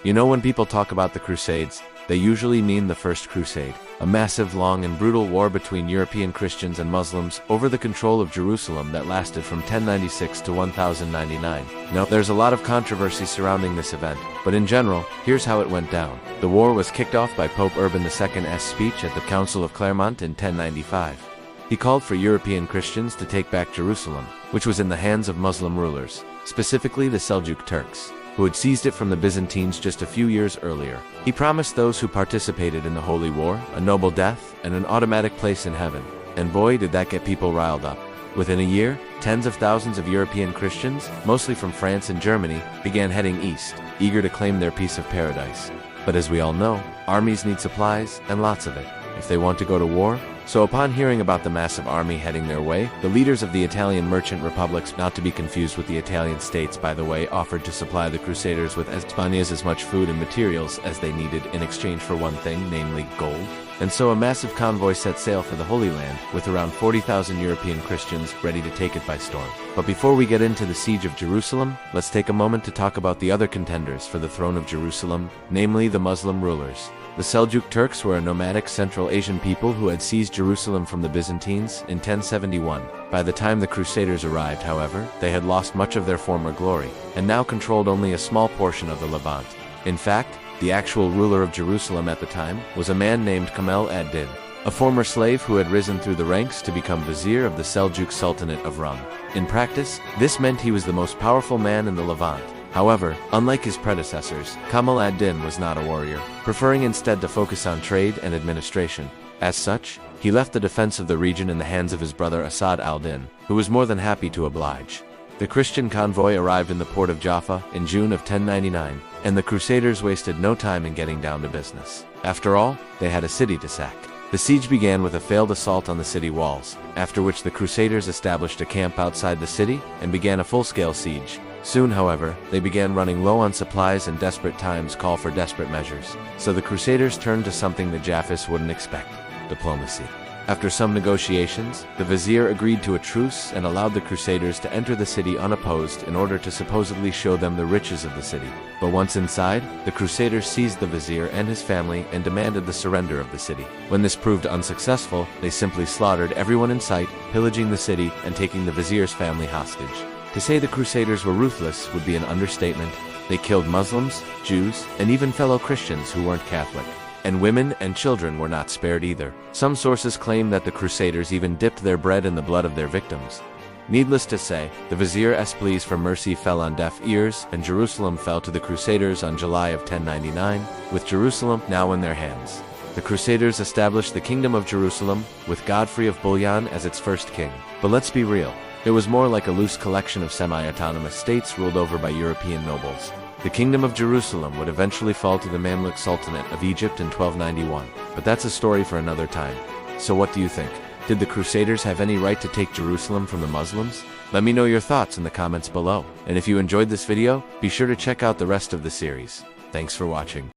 You know, when people talk about the Crusades, they usually mean the First Crusade, a massive, long, and brutal war between European Christians and Muslims over the control of Jerusalem that lasted from 1096 to 1099. Now, there's a lot of controversy surrounding this event, but in general, here's how it went down. The war was kicked off by Pope Urban II's speech at the Council of Clermont in 1095. He called for European Christians to take back Jerusalem, which was in the hands of Muslim rulers, specifically the Seljuk Turks, who had seized it from the Byzantines just a few years earlier. He promised those who participated in the Holy War a noble death and an automatic place in heaven. And boy, did that get people riled up. Within a year, tens of thousands of European Christians, mostly from France and Germany, began heading east, eager to claim their piece of paradise. But as we all know, armies need supplies, and lots of it, if they want to go to war. So upon hearing about the massive army heading their way, the leaders of the Italian merchant republics, not to be confused with the Italian states by the way, offered to supply the Crusaders with as much food and materials as they needed in exchange for one thing, namely gold. And so a massive convoy set sail for the Holy Land, with around 40,000 European Christians ready to take it by storm. But before we get into the siege of Jerusalem, let's take a moment to talk about the other contenders for the throne of Jerusalem, namely the Muslim rulers. The Seljuk Turks were a nomadic Central Asian people who had seized Jerusalem from the Byzantines in 1071. By the time the Crusaders arrived, however, they had lost much of their former glory, and now controlled only a small portion of the Levant. In fact, the actual ruler of Jerusalem at the time was a man named Kamel ad-Din, a former slave who had risen through the ranks to become vizier of the Seljuk Sultanate of Rum. In practice, this meant he was the most powerful man in the Levant. However, unlike his predecessors, Kamel ad-Din was not a warrior, preferring instead to focus on trade and administration. As such, he left the defense of the region in the hands of his brother Asad al-Din, who was more than happy to oblige. The Christian convoy arrived in the port of Jaffa in June of 1099, and the Crusaders wasted no time in getting down to business. After all, they had a city to sack. The siege began with a failed assault on the city walls, after which the Crusaders established a camp outside the city and began a full-scale siege. Soon, however, they began running low on supplies, and desperate times call for desperate measures. So the Crusaders turned to something the Jaffists wouldn't expect: diplomacy. After some negotiations, the vizier agreed to a truce and allowed the Crusaders to enter the city unopposed in order to supposedly show them the riches of the city. But once inside, the Crusaders seized the vizier and his family and demanded the surrender of the city. When this proved unsuccessful, they simply slaughtered everyone in sight, pillaging the city and taking the vizier's family hostage. To say the Crusaders were ruthless would be an understatement. They killed Muslims, Jews, and even fellow Christians who weren't Catholic. And women and children were not spared either. Some sources claim that the Crusaders even dipped their bread in the blood of their victims. Needless to say, the vizier's pleas for mercy fell on deaf ears, and Jerusalem fell to the Crusaders on July of 1099, with Jerusalem now in their hands. The Crusaders established the Kingdom of Jerusalem, with Godfrey of Bouillon as its first king. But let's be real, it was more like a loose collection of semi-autonomous states ruled over by European nobles. The Kingdom of Jerusalem would eventually fall to the Mamluk Sultanate of Egypt in 1291, but that's a story for another time. So what do you think? Did the Crusaders have any right to take Jerusalem from the Muslims? Let me know your thoughts in the comments below. And if you enjoyed this video, be sure to check out the rest of the series. Thanks for watching.